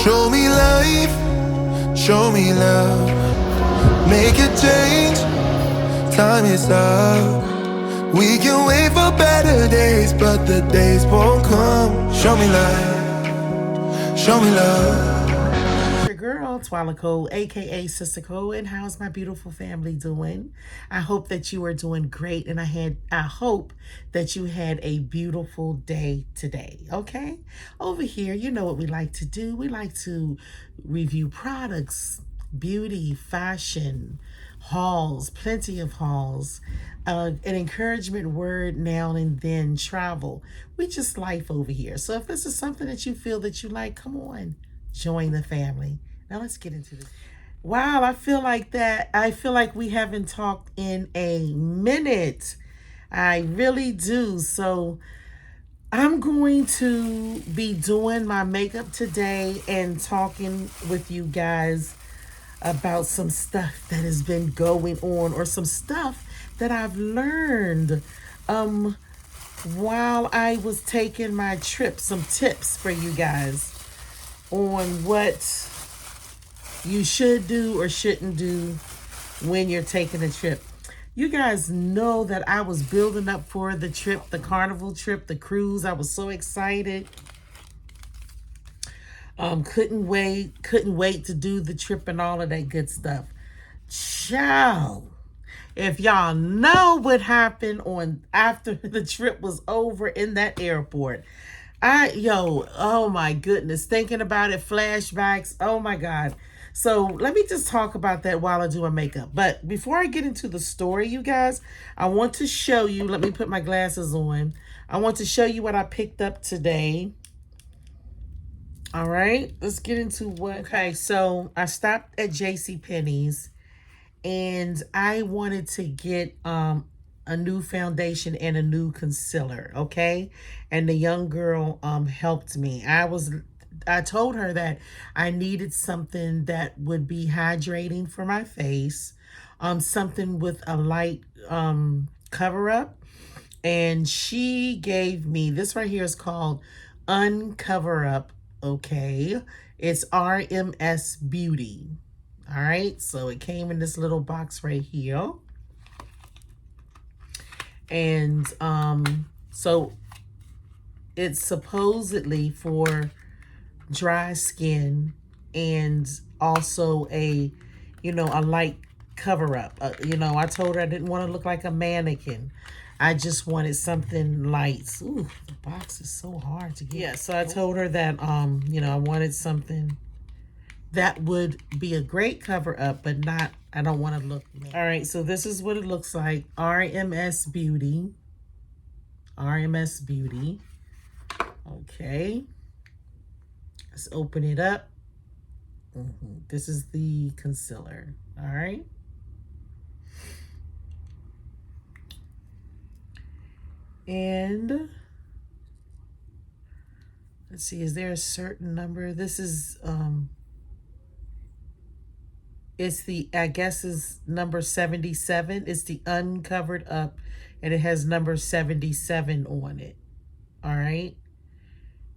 Show me life, show me love. Make a change, time is up. We can wait for better days, but the days won't come. Show me life, show me love. Your girl, twalacole, aka Sister Cole, and how's my beautiful family doing? I hope that you are doing great, and I hope that you had a beautiful day today. Okay, over here, you know what we like to do. We like to review products, beauty, fashion, hauls, plenty of hauls, an encouragement word now and then, travel. We just life over here. So if this is something that you feel that you like, come on, join the family. Now let's get into this. Wow, I feel like that. I feel like we haven't talked in a minute. I really do. So I'm going to be doing my makeup today and talking with you guys about some stuff that has been going on, or some stuff that I've learned while I was taking my trip. Some tips for you guys on what you should do or shouldn't do when you're taking a trip. You guys know that I was building up for the trip, the carnival trip, the cruise. I was so excited. Couldn't wait to do the trip and all of that good stuff. Ciao. If y'all know what happened on after the trip was over in that airport, oh my goodness, thinking about it, flashbacks, oh my God. So let me just talk about that while I do my makeup. But before I get into the story, you guys, I want to show you, let me put my glasses on. I want to show you what I picked up today. All right, let's get into what. Okay, so I stopped at JCPenney's and I wanted to get a new foundation and a new concealer, okay? And the young girl helped me. I told her that I needed something that would be hydrating for my face, something with a light cover up. And she gave me this right here, is called Uncover Up. Okay, it's RMS Beauty. All right, so it came in this little box right here. And so it's supposedly for dry skin and also a light cover up. I told her I didn't want to look like a mannequin. I just wanted something light. Ooh, the box is so hard to get. Yeah, so I told her that I wanted something that would be a great cover up, but not, I don't want to look. All right, so this is what it looks like. RMS Beauty. RMS Beauty. Okay. Let's open it up. This is the concealer. All right. And let's see, is there a certain number? This is it's the, I guess is number 77. It's the Uncovered Up, and it has number 77 on it. All right.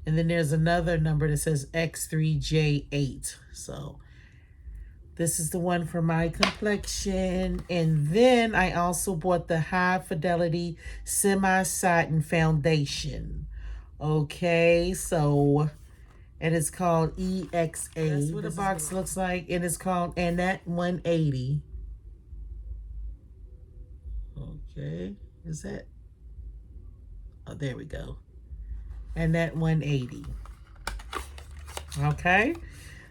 And then there's another number that says X3J8. So this is the one for my complexion. And then I also bought the High Fidelity Semi-Satin Foundation. Okay, so, and it's called EXA. That's what the box looks like. And it's called Annette 180. Okay, is that? Oh, there we go. Annette 180. Okay.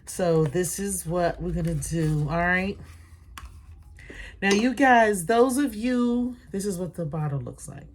So this is what we're going to do, all right? Now, you guys, those of you, this is what the bottle looks like.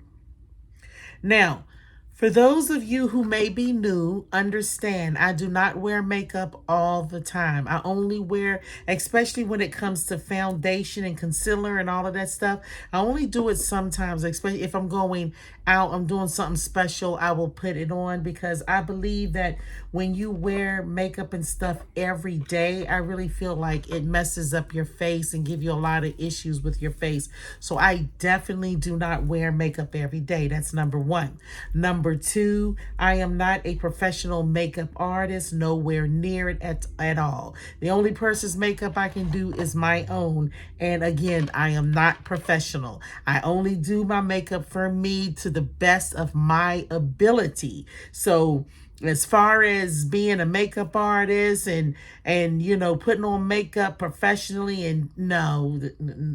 Now, for those of you who may be new, understand I do not wear makeup all the time. I only wear, especially when it comes to foundation and concealer and all of that stuff, I only do it sometimes, especially if I'm going out, I'm doing something special, I will put it on, because I believe that when you wear makeup and stuff every day, I really feel like it messes up your face and give you a lot of issues with your face. So I definitely do not wear makeup every day. That's number one. Number two, I am not a professional makeup artist, nowhere near it at all. The only person's makeup I can do is my own. And again, I am not professional. I only do my makeup for me to the best of my ability. So as far as being a makeup artist and putting on makeup professionally, and no,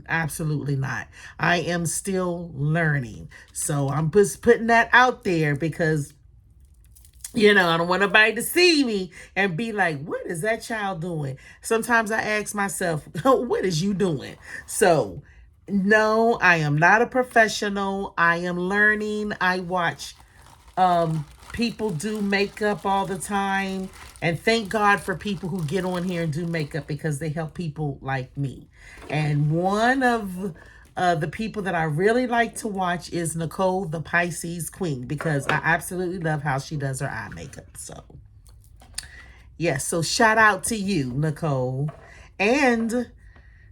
absolutely not. I am still learning. So I'm just putting that out there because I don't want nobody to see me and be like, what is that child doing? Sometimes I ask myself, what is you doing? So, no, I am not a professional. I am learning. I watch people do makeup all the time. And thank God for people who get on here and do makeup, because they help people like me. And one of the people that I really like to watch is Nicole, the Pisces Queen, because I absolutely love how she does her eye makeup. So, yes, so shout out to you, Nicole. And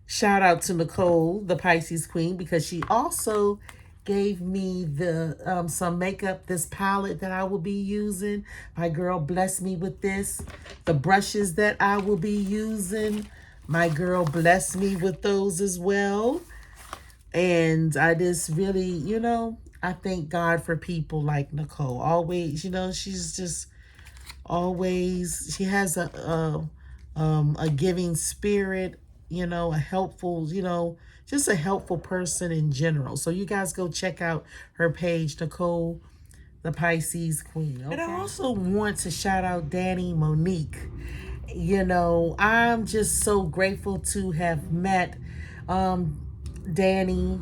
shout out to Nicole, the Pisces Queen, because she also gave me the some makeup, this palette that I will be using. My girl blessed me with this. The brushes that I will be using, my girl blessed me with those as well. And I just really, I thank God for people like Nicole. Always, she's just always, she has a giving spirit, a helpful, just a helpful person in general. So you guys go check out her page, Nicole, the Pisces Queen. Okay? And I also want to shout out Danny Monique. I'm just so grateful to have met Danny.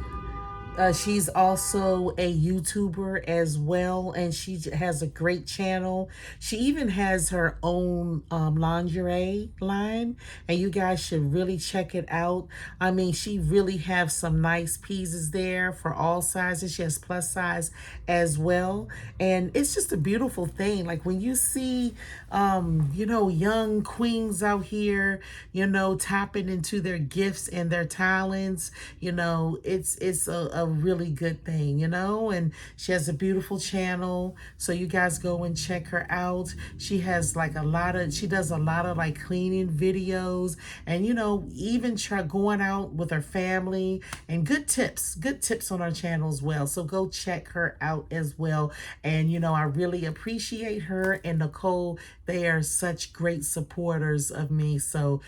She's also a YouTuber as well, and she has a great channel. She even has her own lingerie line, and you guys should really check it out. I mean, she really has some nice pieces there for all sizes. She has plus size as well, and it's just a beautiful thing. Like when you see, young queens out here, tapping into their gifts and their talents, it's a really good thing, and she has a beautiful channel. So you guys go and check her out. She has she does a lot of like cleaning videos, and even try going out with her family, and good tips on her channel as well. So go check her out as well. And I really appreciate her and Nicole. They are such great supporters of me. So,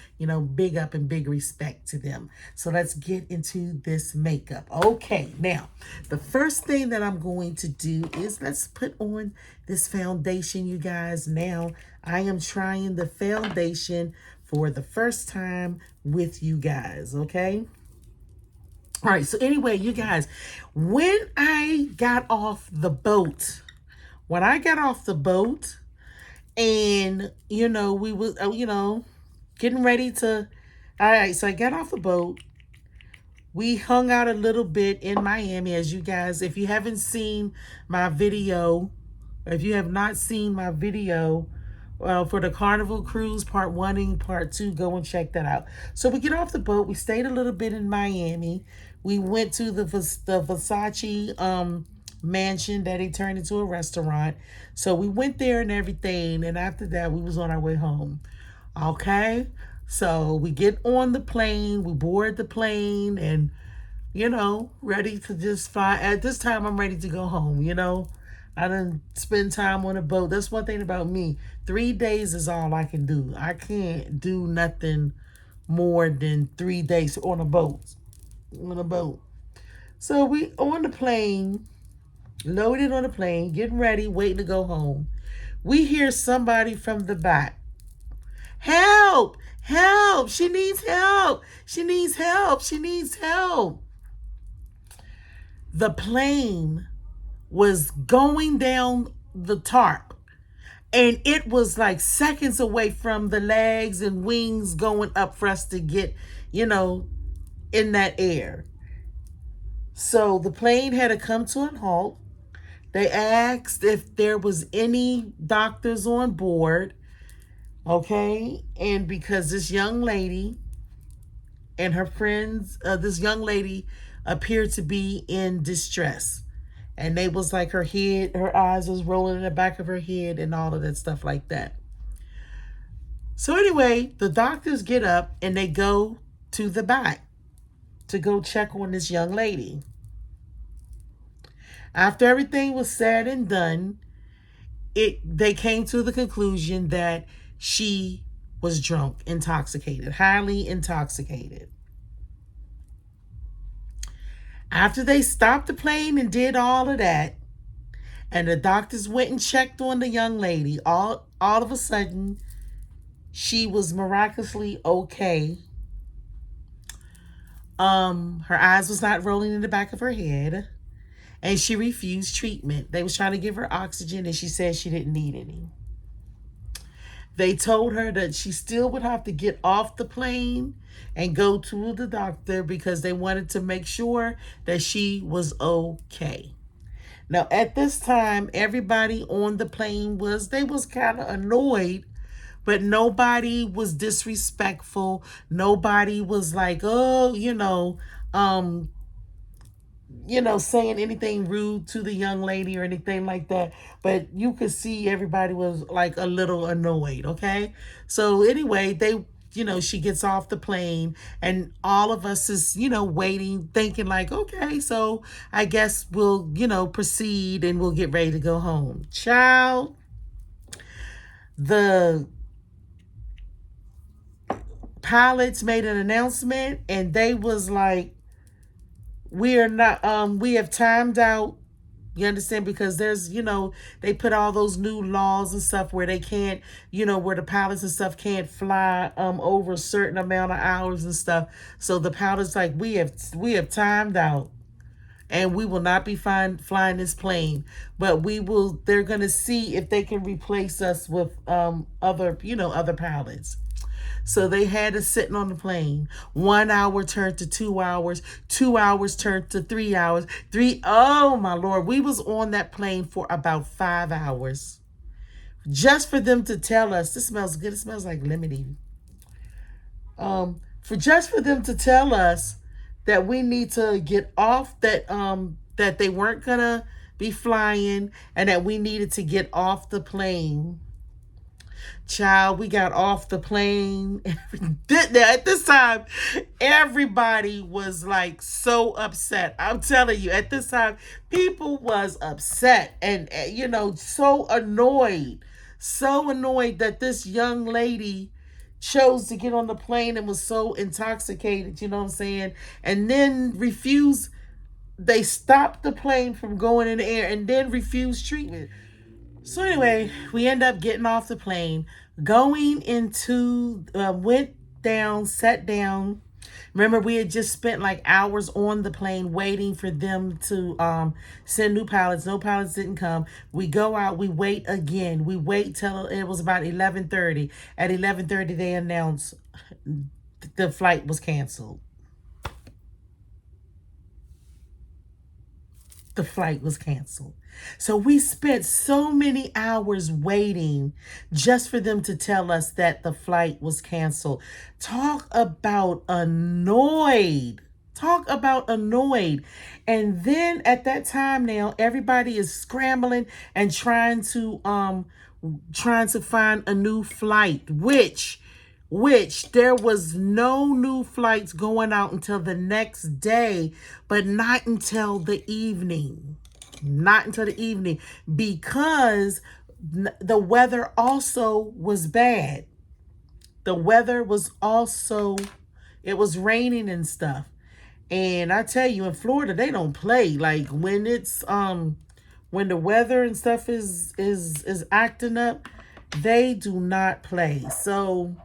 big up and big respect to them. So let's get into this makeup. Okay, now, the first thing that I'm going to do is let's put on this foundation, you guys. Now, I am trying the foundation for the first time with you guys, okay? All right, so anyway, you guys, when I got off the boat, and, we was, getting ready to, all right, so I got off the boat. We hung out a little bit in Miami, as you guys, if you haven't seen my video, if you have not seen my video for the Carnival Cruise, part 1 and part 2, go and check that out. So we get off the boat. We stayed a little bit in Miami. We went to the Versace mansion that he turned into a restaurant. So we went there and everything. And after that, we was on our way home. Okay. So we get on the plane, we board the plane, and, ready to just fly. At this time, I'm ready to go home, I done spend time on a boat. That's one thing about me. 3 days is all I can do. I can't do nothing more than 3 days on a boat. So we on the plane, loaded on the plane, getting ready, waiting to go home. We hear somebody from the back. Help! Help! She needs help! She needs help! She needs help! The plane was going down the tarp, and it was like seconds away from the legs and wings going up for us to get, in that air. So the plane had to come to a halt. They asked if there was any doctors on board, okay? And because this young lady and her friends, this young lady appeared to be in distress. And they was like her head, her eyes was rolling in the back of her head and all of that stuff like that. So anyway, the doctors get up and they go to the back to go check on this young lady. After everything was said and done, they came to the conclusion that she was drunk, intoxicated, highly intoxicated. After they stopped the plane and did all of that, and the doctors went and checked on the young lady, all of a sudden she was miraculously okay. Her eyes was not rolling in the back of her head, and she refused treatment. They was trying to give her oxygen, and she said she didn't need any. They told her that she still would have to get off the plane and go to the doctor because they wanted to make sure that she was okay. Now, at this time, everybody on the plane was kind of annoyed, but nobody was disrespectful. Nobody was like, oh, um, saying anything rude to the young lady or anything like that. But you could see everybody was like a little annoyed, okay? So anyway, she gets off the plane and all of us is, waiting, thinking like, okay, so I guess we'll, proceed and we'll get ready to go home. Child, the pilots made an announcement and they was like, we have timed out. You understand? Because there's, they put all those new laws and stuff where they can't, where the pilots and stuff can't fly over a certain amount of hours and stuff. So the pilots like, we have timed out and we will not be flying this plane, but they're going to see if they can replace us with other pilots. So they had us sitting on the plane. 1 hour turned to 2 hours. 2 hours turned to 3 hours. Oh my Lord. We was on that plane for about 5 hours. Just for them to tell us, this smells good. It smells like lemonade. For them to tell us that we need to get off, that they weren't gonna be flying and that we needed to get off the plane. Child, we got off the plane. At this time, everybody was like so upset. I'm telling you, at this time, people was upset and so annoyed. So annoyed that this young lady chose to get on the plane and was so intoxicated, you know what I'm saying? And then refused, they stopped the plane from going in the air and then refused treatment. So anyway, we end up getting off the plane, going into, went down, sat down. Remember, we had just spent like hours on the plane waiting for them to send new pilots. No pilots didn't come. We go out, we wait again. We wait till it was about 11:30. At 11:30, they announced the flight was canceled. The flight was canceled. So we spent so many hours waiting just for them to tell us that the flight was canceled. Talk about annoyed. Talk about annoyed. And then at that time now, everybody is scrambling and trying to find a new flight, which there was no new flights going out until the next day, but not until the evening. Not until the evening because the weather also was bad. The weather was also, it was raining and stuff. And I tell you, in Florida, they don't play. Like when it's when the weather and stuff is acting up, they do not play. So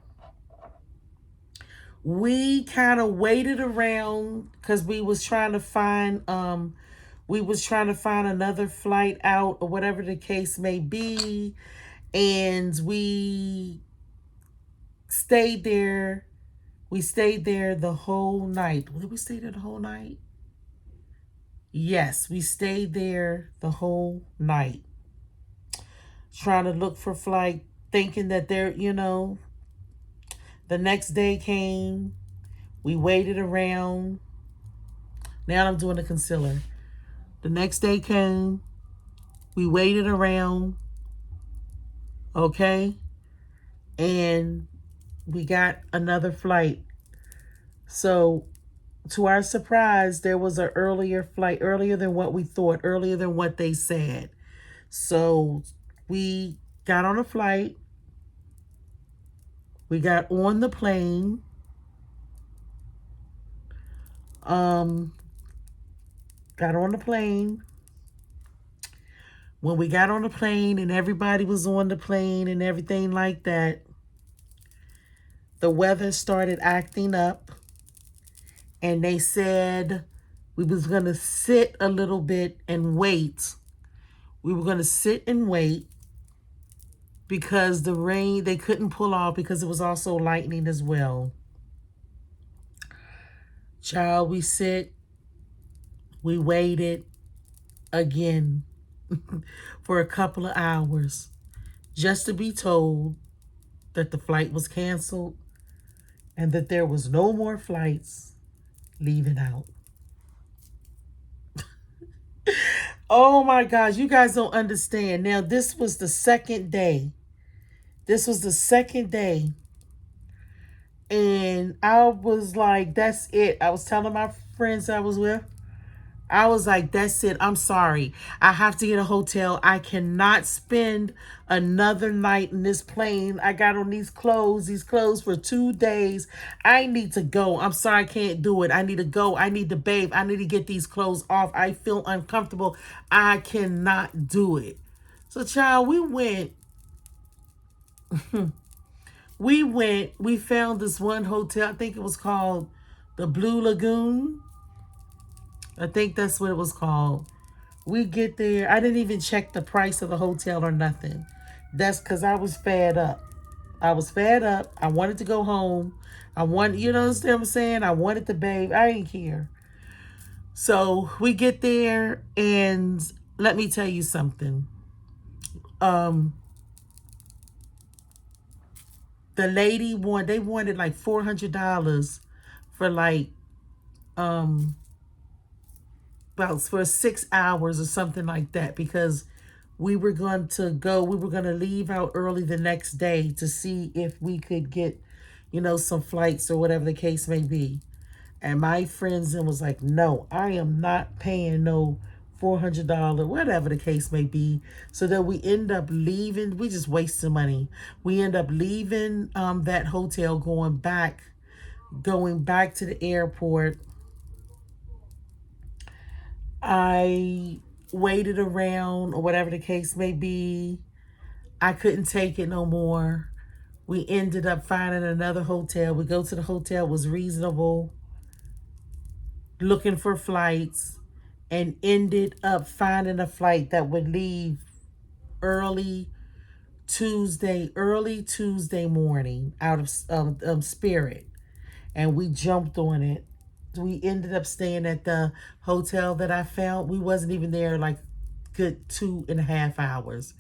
we kind of waited around because we was trying to find another flight out or whatever the case may be, and stayed there we stayed there the whole night. Did we stay there the whole night? Yes, we stayed there the whole night, trying to look for flight, thinking that the next day came. We waited around. Now I'm doing the concealer. The next day came. We waited around. Okay. And we got another flight. So, to our surprise, there was an earlier flight, earlier than what we thought, earlier than what they said. So, we got on a flight. We got on the plane. Um, got on the plane. When we got on the plane and everybody was on the plane and everything like that, the weather started acting up, and they said we was going to sit a little bit and wait. We were going to sit and wait because the rain, they couldn't pull off because it was also lightning as well. Child, we sit, we waited again for a couple of hours just to be told that the flight was canceled and that there was no more flights leaving out. Oh my gosh, you guys don't understand. Now, this was the second day. This was the second day. And I was like, that's it. I was telling my friends I was with, I was like, that's it. I'm sorry. I have to get a hotel. I cannot spend another night in this plane. I got on these clothes for 2 days. I need to go. I'm sorry, I can't do it. I need to go. I need to bathe. I need to get these clothes off. I feel uncomfortable. I cannot do it. So, child, we went. We found this one hotel. I think it was called the Blue Lagoon. I think that's what it was called. We get there. I didn't even check the price of the hotel or nothing. That's because I was fed up. I was fed up. I wanted to go home. You know what I'm saying? I wanted to bathe. I didn't care. So we get there, and let me tell you something. Um, the lady they wanted like $400 for like about for 6 hours or something like that, because we were going to leave out early the next day to see if we could get, some flights or whatever the case may be. And my friends then was like, no, I am not paying no $400, whatever the case may be. So that we end up leaving. We just wasted money. We end up leaving that hotel, going back to the airport. I waited around or whatever the case may be. I couldn't take it no more. We ended up finding another hotel. We go to the hotel, was reasonable, looking for flights, and ended up finding a flight that would leave early early Tuesday morning out of Spirit. And we jumped on it. We ended up staying at the hotel that I found. We wasn't even there like good 2.5 hours.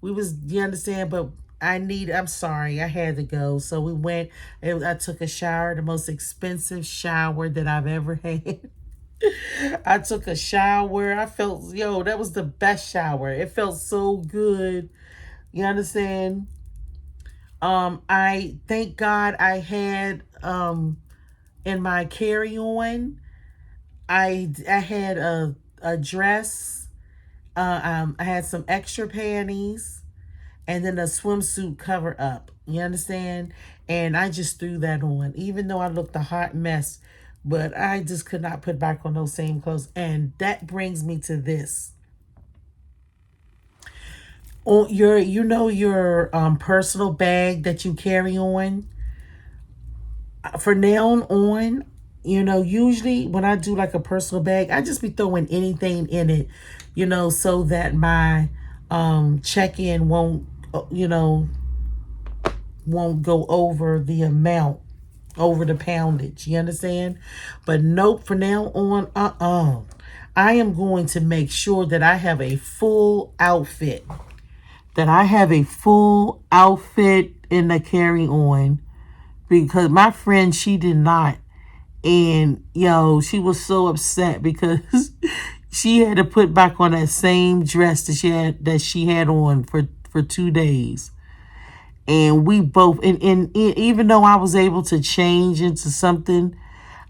You understand? But I'm sorry, I had to go. So we went, and I took a shower, the most expensive shower that I've ever had. I took a shower. I felt, that was the best shower. It felt so good. You understand? I thank God I had, in my carry-on, I had a dress. I had some extra panties, and then a swimsuit cover up. You understand? And I just threw that on, even though I looked a hot mess. But I just could not put back on those same clothes. And that brings me to this. On your personal bag that you carry on. For now on, usually when I do like a personal bag, I just be throwing anything in it, so that my check-in won't go over the amount, over the poundage. You understand? But nope, for now on, I am going to make sure that I have a full outfit. That I have a full outfit in the carry on, because my friend, she did not. And she was so upset because she had to put back on that same dress that she had on for 2 days. And we both, and even though I was able to change into something,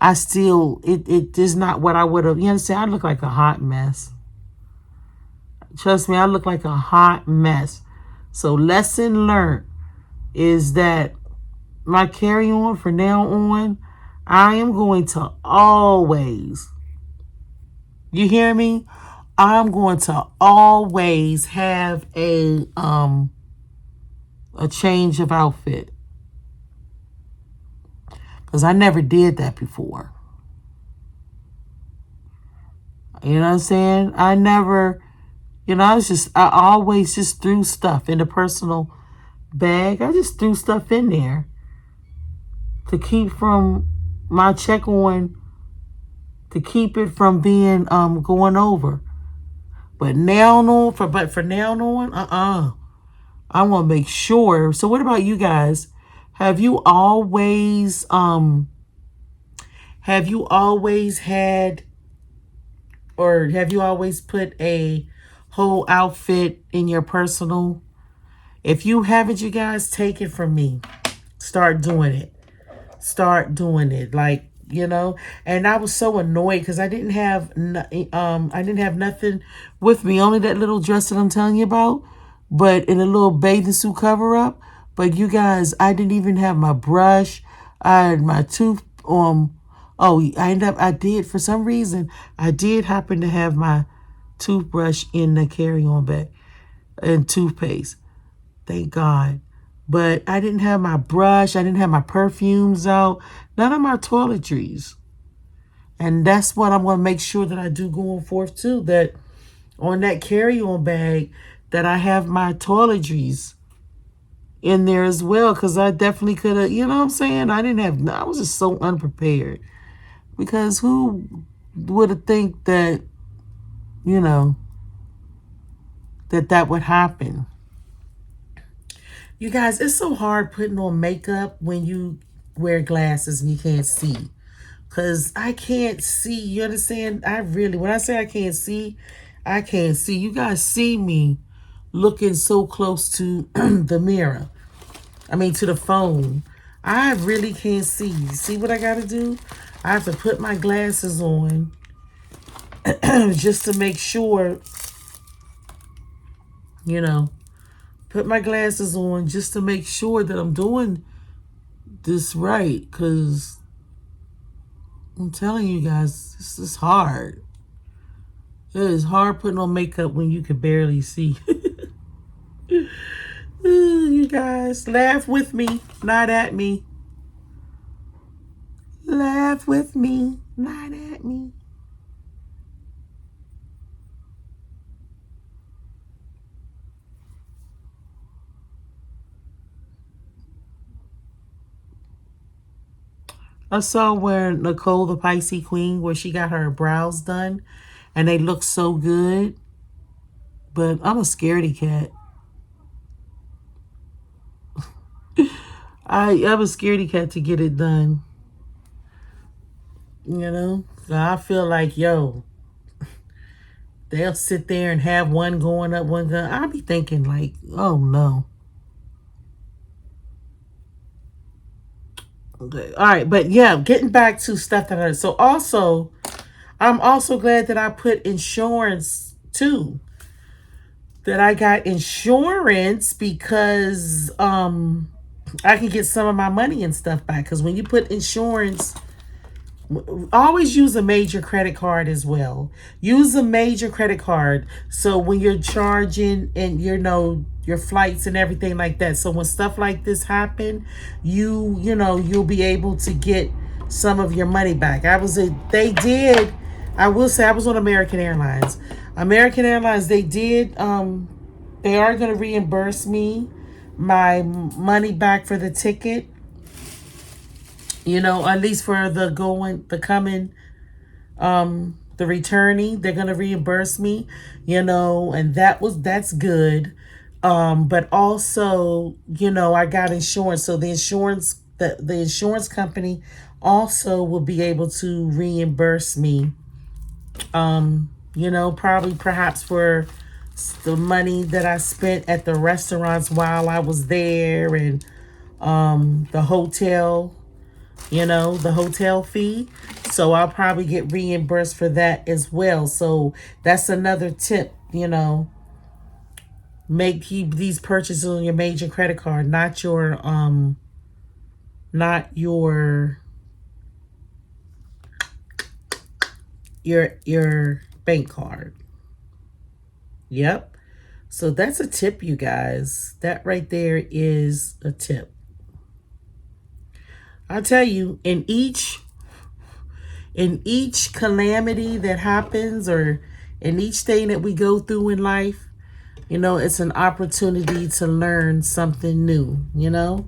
I still, it is not what I would have. You understand? I look like a hot mess. Trust me, I look like a hot mess. So lesson learned is that my carry on from now on, I am going to always, you hear me? I'm going to always have a change of outfit. Because I never did that before. You know what I'm saying? I always just threw stuff in the personal bag. I just threw stuff in there to keep from my check on, to keep it from being going over. But for now on, I want to make sure. So what about you guys? Have you always had, or have you always put a whole outfit in your personal? If you haven't, you guys, take it from me. Start doing it. Start doing it. And I was so annoyed because I didn't have nothing with me, only that little dress that I'm telling you about, but in a little bathing suit cover up. But you guys, I didn't even have my brush. I had my tooth. I did, for some reason, I did happen to have my toothbrush in the carry-on bag and toothpaste. Thank God. But I didn't have my brush. I didn't have my perfumes out. None of my toiletries. And that's what I'm going to make sure that I do going forth too. That on that carry-on bag, that I have my toiletries in there as well. Because I definitely could have, you know what I'm saying? I was just so unprepared. Because who would have think that, that would happen? You guys, it's so hard putting on makeup when you wear glasses and you can't see. Because I can't see. You understand? When I say I can't see, I can't see. You guys see me looking so close to the mirror. To the phone. I really can't see. See what I got to do? I have to put my glasses on just to make sure, put my glasses on just to make sure that I'm doing this right. Because I'm telling you guys, this is hard. It is hard putting on makeup when you can barely see. You guys, laugh with me, not at me. Laugh with me, not at me. I saw where Nicole, the Pisces Queen, where she got her brows done, and they look so good. But I'm a scaredy cat. I'm a scaredy cat to get it done. I feel like, they'll sit there and have one going up, one going. I'll be thinking like, oh no. Okay. All right, but yeah, getting back to stuff that I'm also glad that I put insurance too. That I got insurance because I can get some of my money and stuff back. Because when you put insurance, always use a major credit card as well. Use a major credit card. So when you're charging and your flights and everything like that. So when stuff like this happen, you'll be able to get some of your money back. I will say I was on American Airlines. American Airlines, they are going to reimburse me my money back for the ticket. At least for the coming the returning. They're gonna reimburse me, and that's good. But also, I got insurance, so the insurance company also will be able to reimburse me. Probably perhaps for the money that I spent at the restaurants while I was there, and the hotel, the hotel fee. So I'll probably get reimbursed for that as well. So that's another tip, keep these purchases on your major credit card, not your bank card. Yep. So that's a tip, you guys. That right there is a tip. I'll tell you, in each calamity that happens, or in each thing that we go through in life, it's an opportunity to learn something new, you know,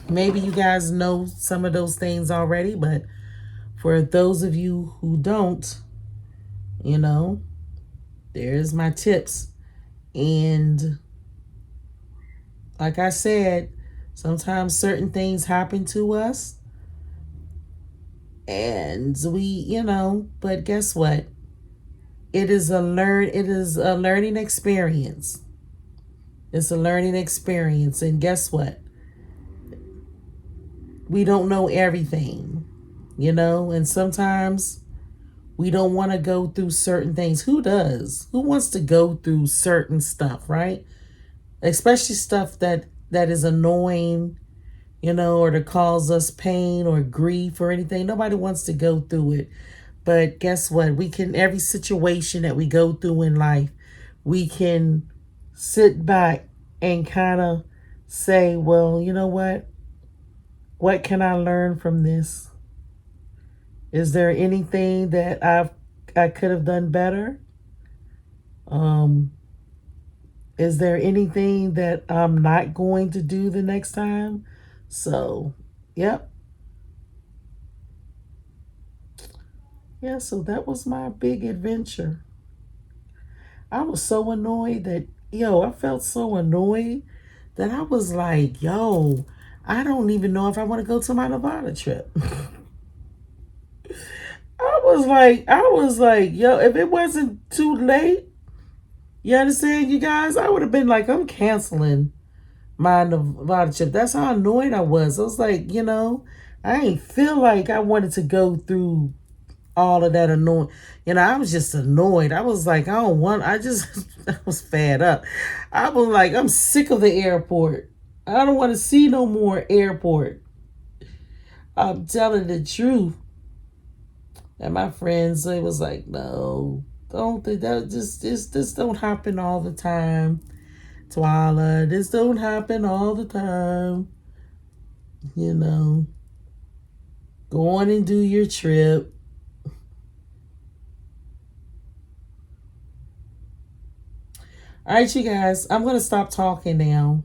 maybe you guys know some of those things already, but for those of you who don't, there's my tips. And like I said, sometimes certain things happen to us, and but guess what? It is a learning experience. It's a learning experience. And guess what? We don't know everything, and sometimes we don't want to go through certain things. Who does? Who wants to go through certain stuff, right? Especially stuff that is annoying, or to cause us pain or grief or anything. Nobody wants to go through it. But guess what? Every situation that we go through in life, we can sit back and kind of say, well, you know what? What can I learn from this? Is there anything that I could have done better? Is there anything that I'm not going to do the next time? So, yep. Yeah, so that was my big adventure. I was so annoyed I felt so annoyed that I was like, I don't even know if I want to go to my Nevada trip. I was like, if it wasn't too late, you understand, you guys, I would have been like, I'm canceling my Nevada trip. That's how annoyed I was. I was like, I ain't feel like I wanted to go through all of that annoying. I was just annoyed. I was like, I was fed up. I was like, I'm sick of the airport. I don't want to see no more airport. I'm telling the truth. And my friends, they was like, no, don't think that this don't happen all the time. Twala, this don't happen all the time. Go on and do your trip. All right, you guys, I'm going to stop talking now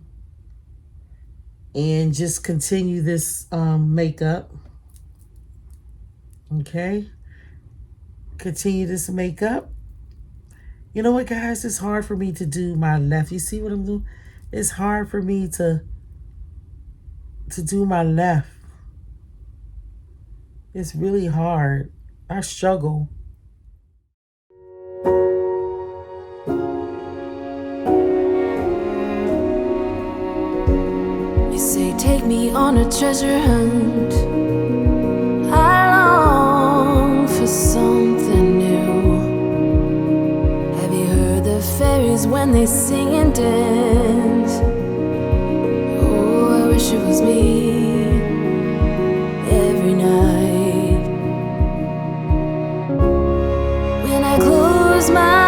and just continue this makeup. Okay? Continue this makeup. You know what, guys? It's hard for me to do my left. You see what I'm doing? It's hard for me to do my left. It's really hard. I struggle. You say take me on a treasure hunt. I long for something new. Have you heard the fairies when they sing and dance? Oh, I wish it was me every night. When I close my